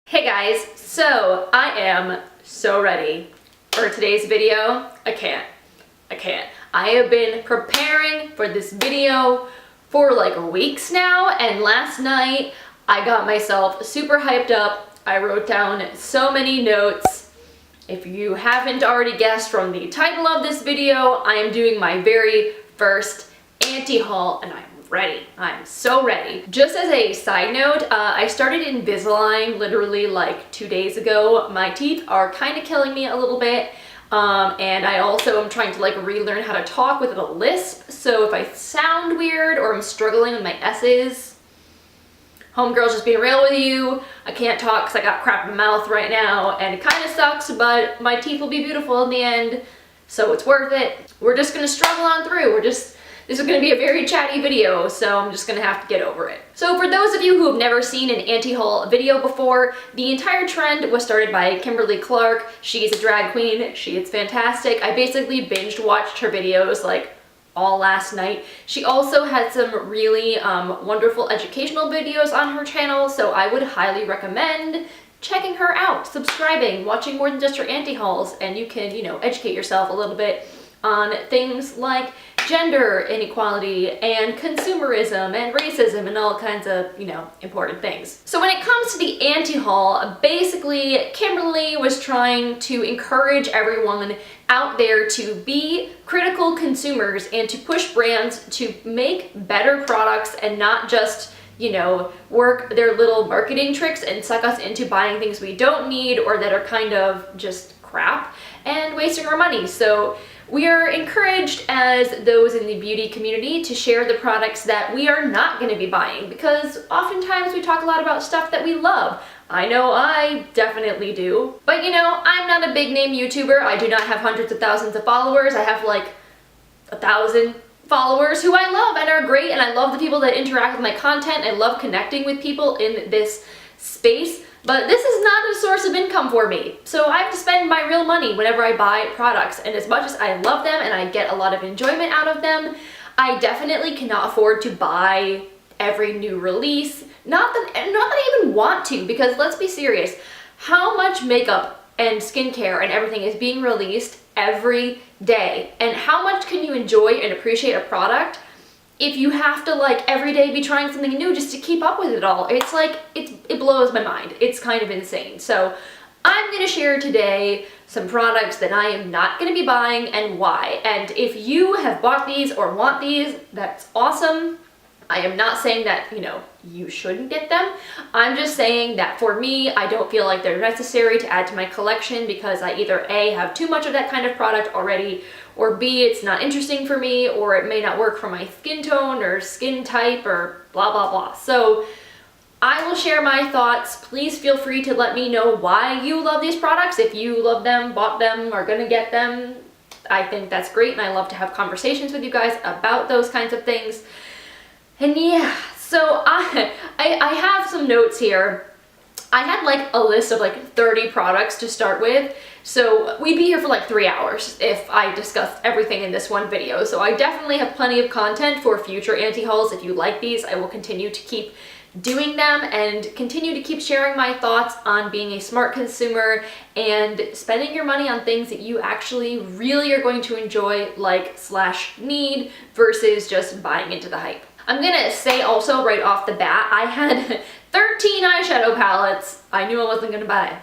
Hey guys, so I am so ready for today's video. I can't. I have been preparing for this video for like weeks now, and last night I got myself super hyped up. I wrote down so many notes. If you haven't already guessed from the title of this video, I am doing my very first anti-haul, and I'm ready. I'm so ready. Just as a side note, I started Invisalign literally like 2 days ago. My teeth are kind of killing me a little bit, and I also am trying to like relearn how to talk with a lisp. So if I sound weird or I'm struggling with my S's, homegirl's just being real with you. I can't talk because I got crap in my mouth right now, and it kind of sucks, but my teeth will be beautiful in the end, so it's worth it. We're just gonna struggle on through. This is going to be a very chatty video, so I'm just going to have to get over it. So for those of you who have never seen an anti-haul video before, the entire trend was started by Kimberly Clark. She's a drag queen. She is fantastic. I basically binge watched her videos like all last night. She also had some really wonderful educational videos on her channel, so I would highly recommend checking her out, subscribing, watching more than just her anti-hauls, and you can, educate yourself a little bit on things like gender inequality and consumerism and racism and all kinds of, important things. So when it comes to the anti-haul, basically Kimberly was trying to encourage everyone out there to be critical consumers and to push brands to make better products and not just work their little marketing tricks and suck us into buying things we don't need or that are kind of just crap and wasting our money. So we are encouraged as those in the beauty community to share the products that we are not going to be buying, because oftentimes we talk a lot about stuff that we love. I know I definitely do. But I'm not a big name YouTuber. I do not have hundreds of thousands of followers. I have like 1,000 followers who I love and are great, and I love the people that interact with my content. I love connecting with people in this space. But this is not a source of income for me, so I have to spend my real money whenever I buy products, and as much as I love them and I get a lot of enjoyment out of them, I definitely cannot afford to buy every new release. Not that I even want to, because let's be serious, how much makeup and skincare and everything is being released every day, and how much can you enjoy and appreciate a product if you have to like every day be trying something new just to keep up with it all? It's like, it blows my mind. It's kind of insane. So I'm going to share today some products that I am not going to be buying and why. And if you have bought these or want these, that's awesome. I am not saying that, you shouldn't get them. I'm just saying that for me, I don't feel like they're necessary to add to my collection because I either A, have too much of that kind of product already, or B, it's not interesting for me, or it may not work for my skin tone or skin type or blah, blah, blah. So I will share my thoughts. Please feel free to let me know why you love these products. If you love them, bought them, are gonna get them, I think that's great, and I love to have conversations with you guys about those kinds of things. And yeah, so I have some notes here. I had like a list of like 30 products to start with, so we'd be here for like 3 hours if I discussed everything in this one video. So I definitely have plenty of content for future anti-hauls. If you like these, I will continue to keep doing them and continue to keep sharing my thoughts on being a smart consumer and spending your money on things that you actually really are going to enjoy, like / need, versus just buying into the hype. I'm gonna say also right off the bat, I had 13 eyeshadow palettes I knew I wasn't gonna buy.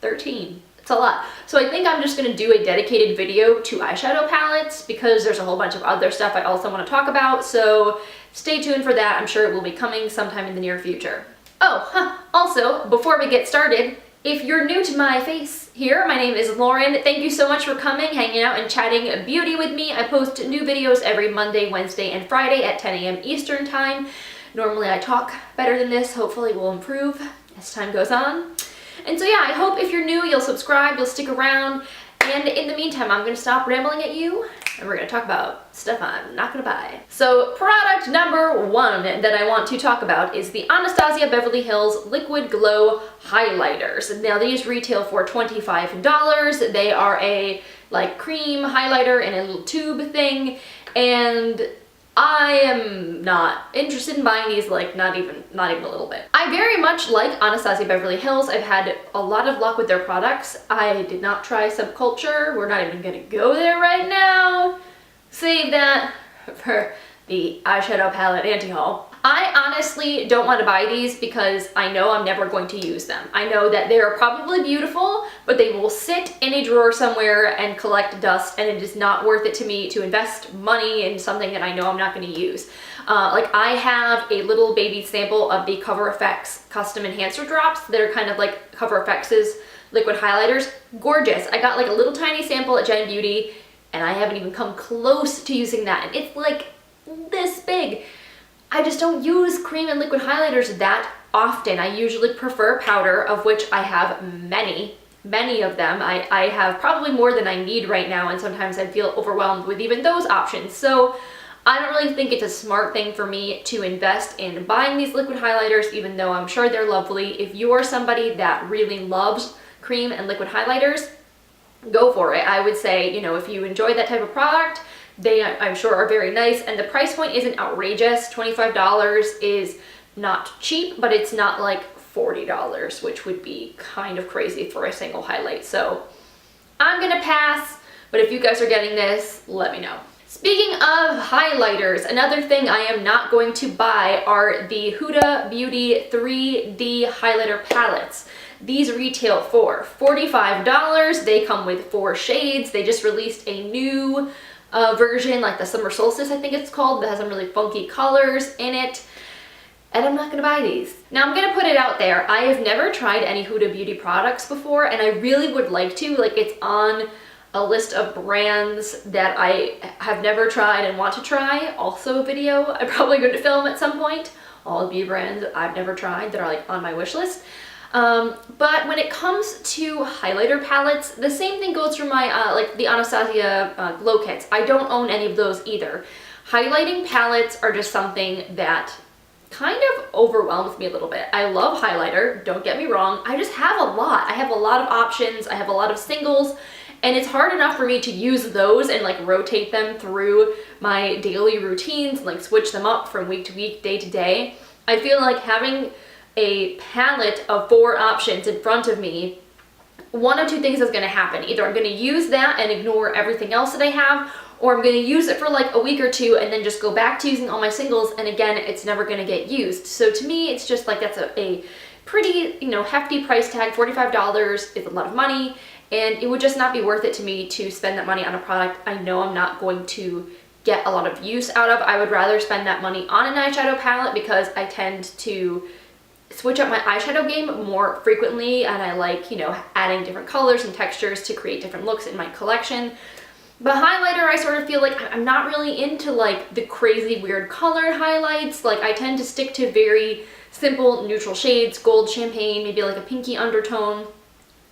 13. It's a lot. So I think I'm just gonna do a dedicated video to eyeshadow palettes because there's a whole bunch of other stuff I also want to talk about, so stay tuned for that. I'm sure it will be coming sometime in the near future. Also, before we get started, if you're new to my face here, my name is Lauren. Thank you so much for coming, hanging out, and chatting beauty with me. I post new videos every Monday, Wednesday, and Friday at 10 a.m. Eastern time. Normally I talk better than this. Hopefully we'll improve as time goes on. And so yeah, I hope if you're new, you'll subscribe, you'll stick around. And in the meantime, I'm going to stop rambling at you, and we're going to talk about stuff I'm not going to buy. So product number 1 that I want to talk about is the Anastasia Beverly Hills Liquid Glow Highlighters. Now these retail for $25. They are a like cream highlighter in a little tube thing, and I am not interested in buying these, like not even a little bit. I very much like Anastasia Beverly Hills. I've had a lot of luck with their products. I did not try Subculture. We're not even gonna go there right now. Save that for the eyeshadow palette anti-haul. I honestly don't want to buy these because I know I'm never going to use them. I know that they are probably beautiful, but they will sit in a drawer somewhere and collect dust, and it is not worth it to me to invest money in something that I know I'm not going to use. Like I have a little baby sample of the Cover FX custom enhancer drops that are kind of like Cover FX's liquid highlighters. Gorgeous. I got like a little tiny sample at Gen Beauty, and I haven't even come close to using that. And it's like this big. I just don't use cream and liquid highlighters that often. I usually prefer powder, of which I have many of them. I have probably more than I need right now, and sometimes I feel overwhelmed with even those options. So I don't really think it's a smart thing for me to invest in buying these liquid highlighters, even though I'm sure they're lovely. If you are somebody that really loves cream and liquid highlighters, go for it. I would say, you know, if you enjoy that type of product, they, I'm sure, are very nice, and the price point isn't outrageous. $25 is not cheap, but it's not like $40, which would be kind of crazy for a single highlight. So I'm gonna pass, but if you guys are getting this, let me know. Speaking of highlighters, another thing I am not going to buy are the Huda Beauty 3D highlighter palettes. These retail for $45. They come with 4 shades. They just released a new version, like the Summer Solstice, I think it's called, that has some really funky colors in it. And I'm not gonna buy these. Now I'm gonna put it out there. I have never tried any Huda Beauty products before, and I really would like to. Like, it's on a list of brands that I have never tried and want to try. Also a video I'm probably going to film at some point. All the beauty brands I've never tried that are like on my wish list. But when it comes to highlighter palettes, the same thing goes for my, like the Anastasia glow kits. I don't own any of those either. Highlighting palettes are just something that kind of overwhelms me a little bit. I love highlighter, don't get me wrong. I just have a lot. I have a lot of options. I have a lot of singles, and it's hard enough for me to use those and like rotate them through my daily routines and like switch them up from week to week, day to day. I feel like having a palette of 4 options in front of me, one of 2 things is going to happen. Either I'm going to use that and ignore everything else that I have, or I'm going to use it for like a week or 2 and then just go back to using all my singles, and again, it's never going to get used. So to me, it's just like that's a pretty, you know, hefty price tag. $45 is a lot of money, and it would just not be worth it to me to spend that money on a product I know I'm not going to get a lot of use out of. I would rather spend that money on an eyeshadow palette because I tend to switch up my eyeshadow game more frequently, and I like, you know, adding different colors and textures to create different looks in my collection. But highlighter, I sort of feel like I'm not really into like the crazy weird colored highlights. Like, I tend to stick to very simple neutral shades, gold, champagne, maybe like a pinky undertone.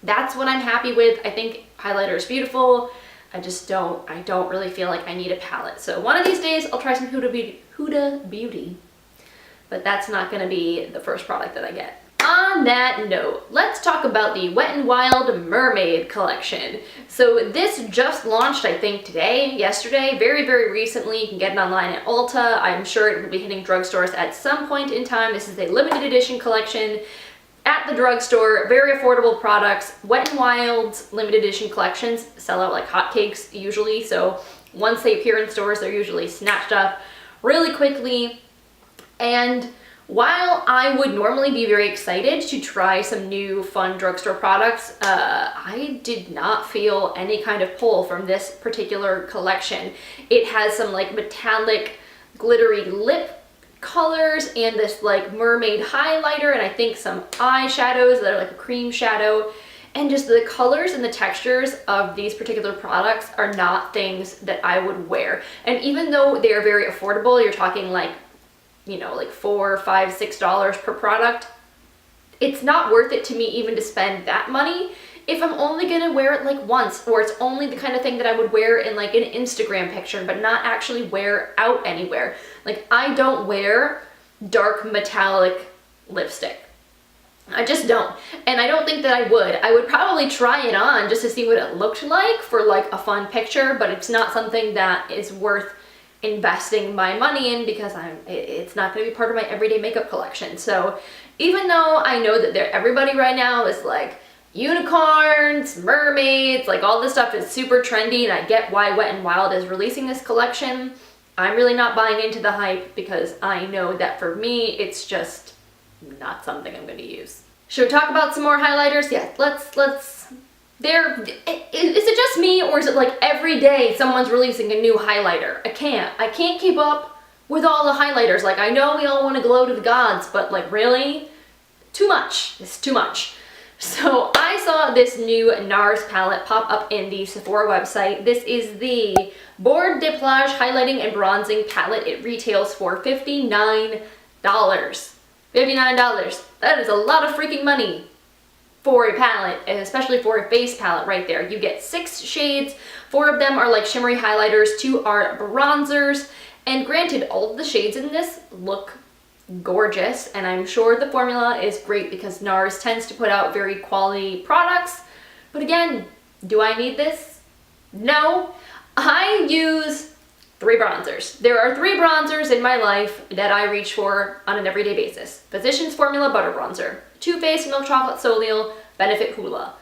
That's what I'm happy with. I think highlighter is beautiful. I don't really feel like I need a palette. So one of these days I'll try some Huda Beauty. But that's not going to be the first product that I get. On that note, let's talk about the Wet n Wild Mermaid collection. So this just launched, I think yesterday, very, very recently. You can get it online at Ulta. I'm sure it will be hitting drugstores at some point in time. This is a limited edition collection at the drugstore. Very affordable products. Wet n Wild's limited edition collections sell out like hotcakes usually. So once they appear in stores, they're usually snatched up really quickly. And while I would normally be very excited to try some new fun drugstore products, I did not feel any kind of pull from this particular collection. It has some like metallic glittery lip colors and this like mermaid highlighter, and I think some eyeshadows that are like a cream shadow. And just the colors and the textures of these particular products are not things that I would wear. And even though they are very affordable, you're talking like, you know, like $4, $5, $6 per product, it's not worth it to me even to spend that money if I'm only gonna wear it like once, or it's only the kind of thing that I would wear in like an Instagram picture but not actually wear out anywhere. Like, I don't wear dark metallic lipstick. I just don't. And I don't think that I would. I would probably try it on just to see what it looked like for like a fun picture, but it's not something that is worth investing my money in because it's not going to be part of my everyday makeup collection. So even though I know that everybody right now is like unicorns, mermaids, like all this stuff is super trendy, and I get why Wet n Wild is releasing this collection, I'm really not buying into the hype because I know that for me, it's just not something I'm going to use. Should we talk about some more highlighters? Yeah, let's. Is it just me, or is it like every day someone's releasing a new highlighter? I can't keep up with all the highlighters. Like, I know we all want to glow to the gods, but like, really? Too much. It's too much. So I saw this new NARS palette pop up in the Sephora website. This is the Board de Plage Highlighting and Bronzing Palette. It retails for $59. $59. That is a lot of freaking money for a palette, and especially for a face palette right there. You get 6 shades. 4 of them are like shimmery highlighters, 2 are bronzers, and granted, all of the shades in this look gorgeous, and I'm sure the formula is great because NARS tends to put out very quality products. But again, do I need this? No. I use 3 bronzers. There are 3 bronzers in my life that I reach for on an everyday basis. Physicians Formula Butter Bronzer, Too Faced Milk Chocolate Soleil, Benefit Hoola.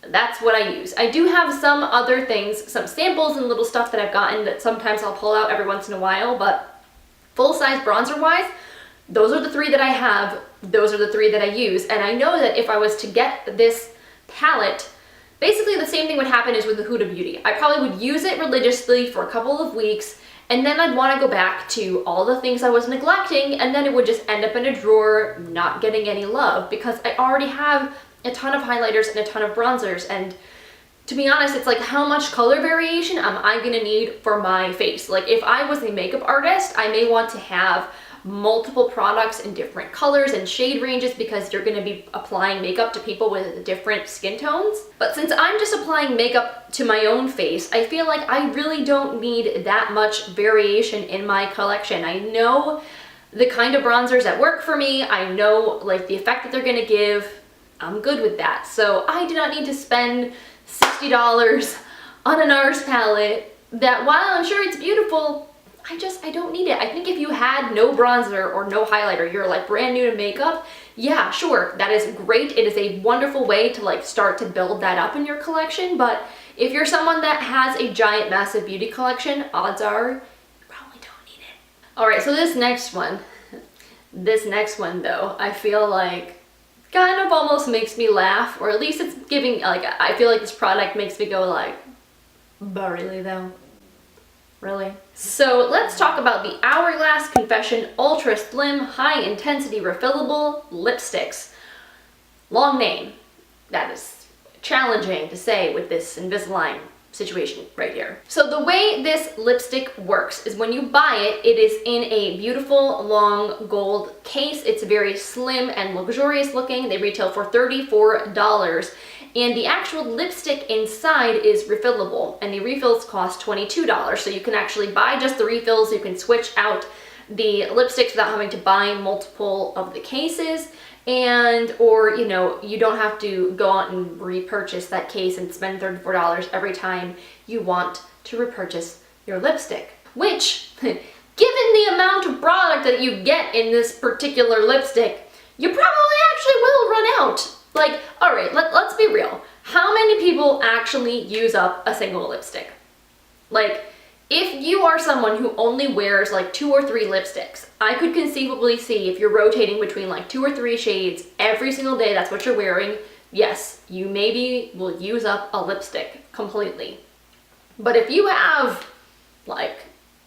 That's what I use. I do have some other things, some samples and little stuff that I've gotten that sometimes I'll pull out every once in a while, but full-size bronzer-wise, those are the 3 that I have. Those are the 3 that I use. And I know that if I was to get this palette, basically the same thing would happen as with the Huda Beauty. I probably would use it religiously for a couple of weeks, and then I'd want to go back to all the things I was neglecting, and then it would just end up in a drawer not getting any love because I already have a ton of highlighters and a ton of bronzers. And to be honest, it's like, how much color variation am I gonna need for my face? Like, if I was a makeup artist, I may want to have multiple products in different colors and shade ranges because you're going to be applying makeup to people with different skin tones. But since I'm just applying makeup to my own face, I feel like I really don't need that much variation in my collection. I know the kind of bronzers that work for me. I know like the effect that they're going to give. I'm good with that. So I do not need to spend $60 on a NARS palette that, while I'm sure it's beautiful, I don't need it. I think if you had no bronzer or no highlighter, you're like brand new to makeup, yeah, sure, that is great. It is a wonderful way to like start to build that up in your collection. But if you're someone that has a giant, massive beauty collection, odds are you probably don't need it. All right, so this next one though, I feel like kind of almost makes me laugh, or at least it's giving, like, I feel like this product makes me go like, but really though? Really? So let's talk about the Hourglass Confession Ultra Slim High Intensity Refillable Lipsticks. Long name. That is challenging to say with this Invisalign situation right here. So the way this lipstick works is when you buy it, it is in a beautiful long gold case. It's very slim and luxurious looking. They retail for $34. And the actual lipstick inside is refillable, and the refills cost $22. So you can actually buy just the refills. You can switch out the lipsticks without having to buy multiple of the cases. And, or, you know, you don't have to go out and repurchase that case and spend $34 every time you want to repurchase your lipstick. Which, given the amount of product that you get in this particular lipstick, you probably actually will run out. Like, all right, let's be real. How many people actually use up a single lipstick? Like, if you are someone who only wears like 2 or 3 lipsticks, I could conceivably see if you're rotating between like 2 or 3 shades every single day, that's what you're wearing, yes, you maybe will use up a lipstick completely. But if you have like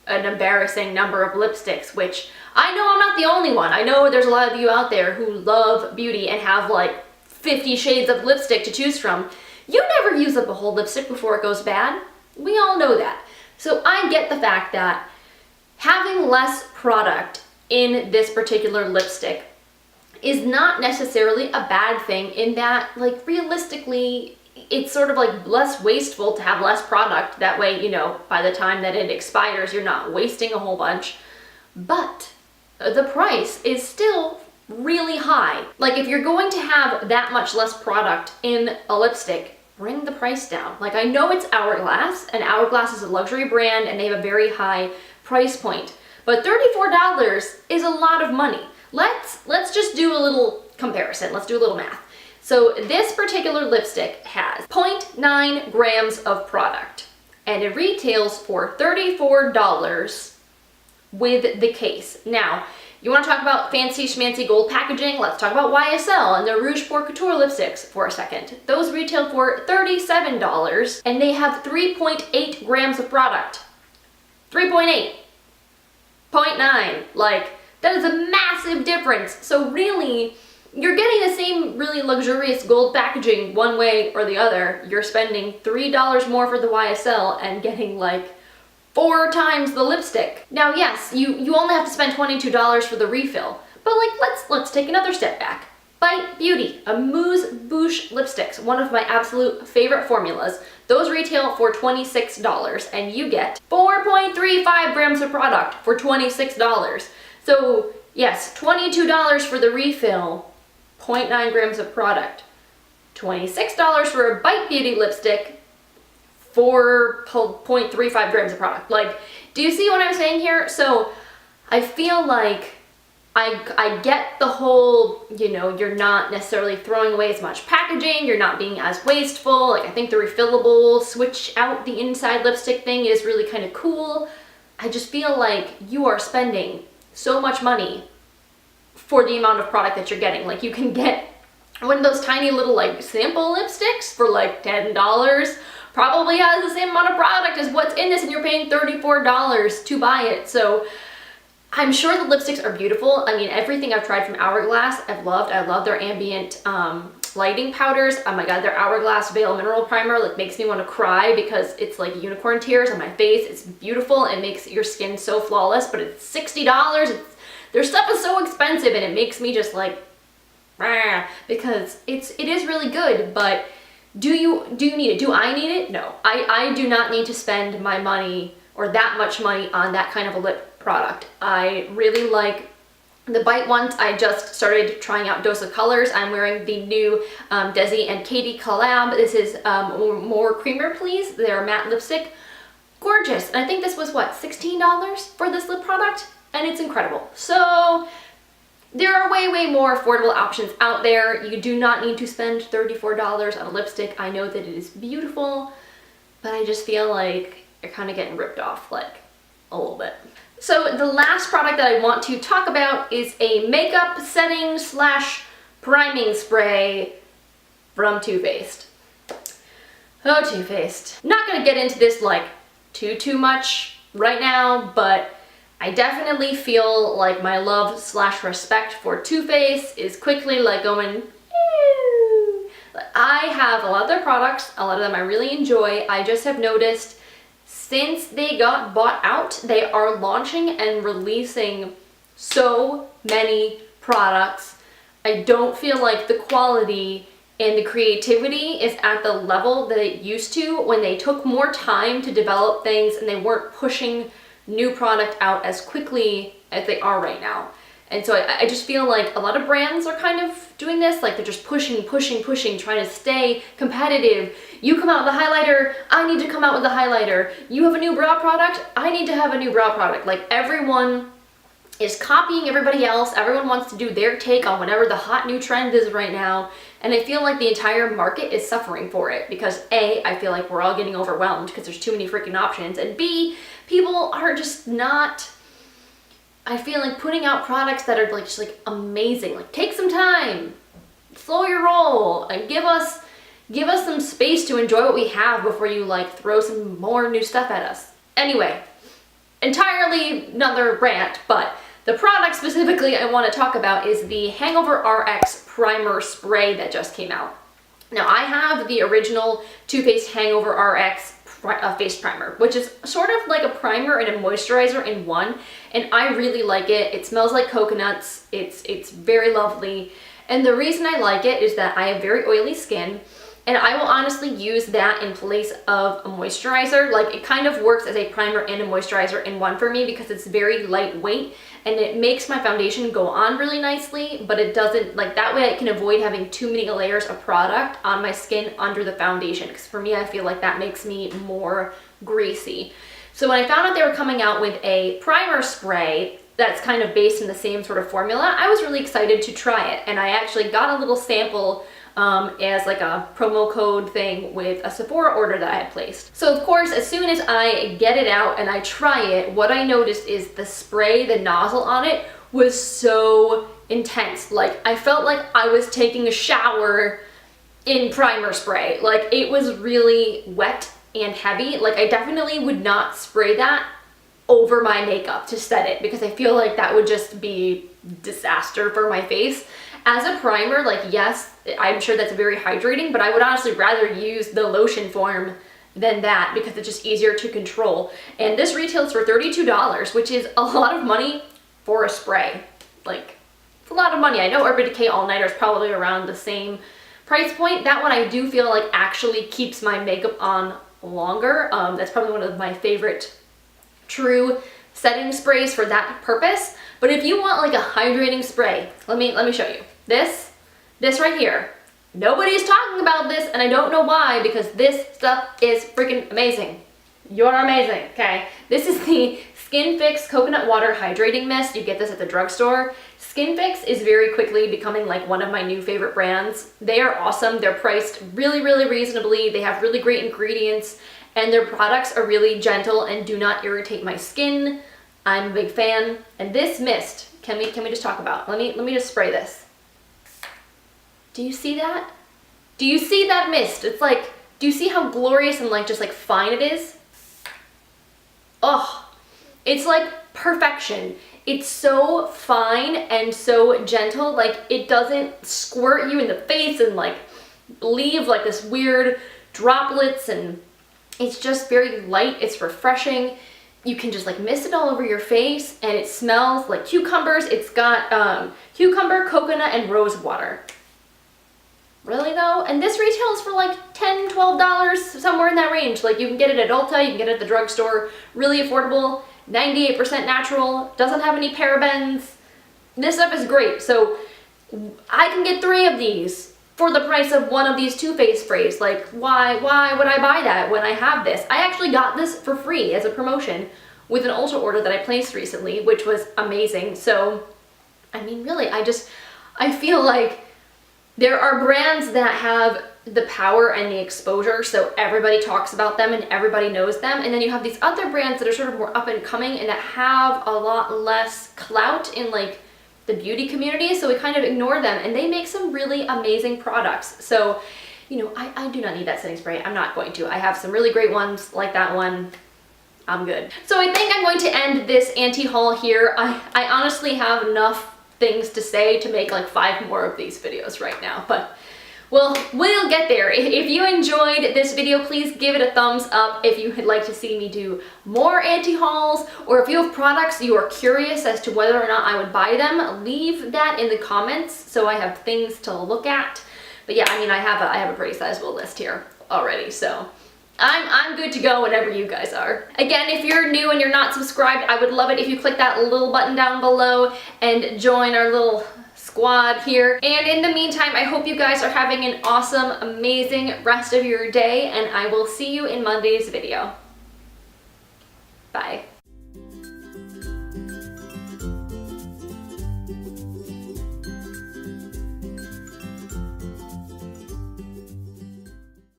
an embarrassing number of lipsticks, which I know I'm not the only one. I know there's a lot of you out there who love beauty and have like 50 shades of lipstick to choose from. You never use up a whole lipstick before it goes bad. We all know that. So I get the fact that having less product in this particular lipstick is not necessarily a bad thing, in that, like, realistically, it's sort of like less wasteful to have less product. That way, you know, by the time that it expires, you're not wasting a whole bunch. But the price is still really high. Like, if you're going to have that much less product in a lipstick, bring the price down. Like, I know it's Hourglass, and Hourglass is a luxury brand, and they have a very high price point. But $34 is a lot of money. Let's just do a little comparison. Let's do a little math. So this particular lipstick has 0.9 grams of product, and it retails for $34 with the case. Now, you want to talk about fancy schmancy gold packaging? Let's talk about YSL and their Rouge Pour Couture lipsticks for a second. Those retail for $37, and they have 3.8 grams of product. 3.8. 0.9. Like, that is a massive difference. So really, you're getting the same really luxurious gold packaging one way or the other. You're spending $3 more for the YSL and getting like 4 times the lipstick. Now, yes, you only have to spend $22 for the refill, but like let's take another step back. Bite Beauty, Amuse Bouche lipsticks, one of my absolute favorite formulas. Those retail for $26, and you get 4.35 grams of product for $26. So yes, $22 for the refill, 0.9 grams of product. $26 for a Bite Beauty lipstick, 4.35 grams of product. Like, do you see what I'm saying here? So I feel like I get the whole, you know, you're not necessarily throwing away as much packaging, you're not being as wasteful. Like, I think the refillable switch out the inside lipstick thing is really kind of cool. I just feel like you are spending so much money for the amount of product that you're getting. Like, you can get one of those tiny little like sample lipsticks for like $10. Probably has the same amount of product as what's in this, and you're paying $34 to buy it. So I'm sure the lipsticks are beautiful. I mean, everything I've tried from Hourglass, I've loved. I love their ambient lighting powders. Oh my god, their Hourglass Veil Mineral Primer like makes me want to cry because it's like unicorn tears on my face. It's beautiful. It makes your skin so flawless, but it's $60. Their stuff is so expensive, and it makes me just like, because it is really good. But do you need it? Do I need it? No, I do not need to spend my money or that much money on that kind of a lip product. I really like the Bite ones. I just started trying out Dose of Colors. I'm wearing the new Desi and Katie collab. This is More Creamer Please, their matte lipstick. Gorgeous. And I think this was what, $16 for this lip product? And it's incredible. So there are way more affordable options out there. You do not need to spend $34 on a lipstick. I know that it is beautiful, but I just feel like you're kind of getting ripped off, like a little bit. So the last product that I want to talk about is a makeup setting / priming spray from Too Faced. Oh, Too Faced. Not gonna get into this like too much right now, but I definitely feel like my love / respect for Too Faced is quickly like going, ew. I have a lot of their products, a lot of them I really enjoy. I just have noticed since they got bought out, they are launching and releasing so many products. I don't feel like the quality and the creativity is at the level that it used to when they took more time to develop things and they weren't pushing new product out as quickly as they are right now. And so I just feel like a lot of brands are kind of doing this, like they're just pushing, trying to stay competitive. You come out with a highlighter, I need to come out with a highlighter. You have a new brow product, I need to have a new brow product. Like, everyone is copying everybody else. Everyone wants to do their take on whatever the hot new trend is right now. And I feel like the entire market is suffering for it because A, I feel like we're all getting overwhelmed because there's too many freaking options. And B, people are just not, I feel like, putting out products that are like just like amazing. Like, take some time, slow your roll, and give us some space to enjoy what we have before you like throw some more new stuff at us. Anyway, entirely another rant, but the product specifically I want to talk about is the Hangover RX Primer Spray that just came out. Now, I have the original Too Faced Hangover RX face primer, which is sort of like a primer and a moisturizer in one, and I really like it. It smells like coconuts. It's very lovely, and the reason I like it is that I have very oily skin, and I will honestly use that in place of a moisturizer. Like, it kind of works as a primer and a moisturizer in one for me because it's very lightweight and it makes my foundation go on really nicely, but it doesn't, like, that way I can avoid having too many layers of product on my skin under the foundation, because for me, I feel like that makes me more greasy. So when I found out they were coming out with a primer spray that's kind of based in the same sort of formula, I was really excited to try it. And I actually got a little sample as like a promo code thing with a Sephora order that I had placed. So of course, as soon as I get it out and I try it, what I noticed is the spray, the nozzle on it was so intense. Like I felt like I was taking a shower in primer spray. Like it was really wet and heavy. Like I definitely would not spray that over my makeup to set it, because I feel like that would just be disaster for my face. As a primer, like yes, I'm sure that's very hydrating, but I would honestly rather use the lotion form than that because it's just easier to control. And this retails for $32, which is a lot of money for a spray. Like, it's a lot of money. I know Urban Decay All Nighter is probably around the same price point. That one I do feel like actually keeps my makeup on longer. That's probably one of my favorite true setting sprays for that purpose. But if you want like a hydrating spray, let me show you. This right here. Nobody's talking about this, and I don't know why, because this stuff is freaking amazing. You're amazing, okay? This is the Skin Fix Coconut Water Hydrating Mist. You get this at the drugstore. Skin Fix is very quickly becoming like one of my new favorite brands. They are awesome. They're priced really, really reasonably. They have really great ingredients, and their products are really gentle and do not irritate my skin. I'm a big fan. And this mist, can we just talk about? Let me just spray this. Do you see that? Do you see that mist? It's like, do you see how glorious and like just like fine it is? Oh, it's like perfection. It's so fine and so gentle. Like it doesn't squirt you in the face and like leave like this weird droplets, and it's just very light. It's refreshing. You can just like mist it all over your face, and it smells like cucumbers. It's got cucumber, coconut, and rose water. Really though? And this retails for like $10, $12, somewhere in that range. Like you can get it at Ulta, you can get it at the drugstore. Really affordable, 98% natural, doesn't have any parabens. This stuff is great. So I can get 3 of these for the price of one of these Too Faced sprays. Like why would I buy that when I have this? I actually got this for free as a promotion with an Ulta order that I placed recently, which was amazing. So, I mean, really, I feel like there are brands that have the power and the exposure, so everybody talks about them and everybody knows them. And then you have these other brands that are sort of more up and coming and that have a lot less clout in like the beauty community, so we kind of ignore them, and they make some really amazing products. So, you know, I do not need that setting spray. I'm not going to. I have some really great ones like that one. I'm good. So I think I'm going to end this anti-haul here. I honestly have enough things to say to make like 5 more of these videos right now, but well, we'll get there. If you enjoyed this video, please give it a thumbs up. If you would like to see me do more anti-hauls, or if you have products you are curious as to whether or not I would buy them, leave that in the comments so I have things to look at. But yeah, I mean, I have a pretty sizable list here already, so I'm good to go whenever you guys are. Again, if you're new and you're not subscribed, I would love it if you click that little button down below and join our little squad here. And in the meantime, I hope you guys are having an awesome, amazing rest of your day, and I will see you in Monday's video. Bye.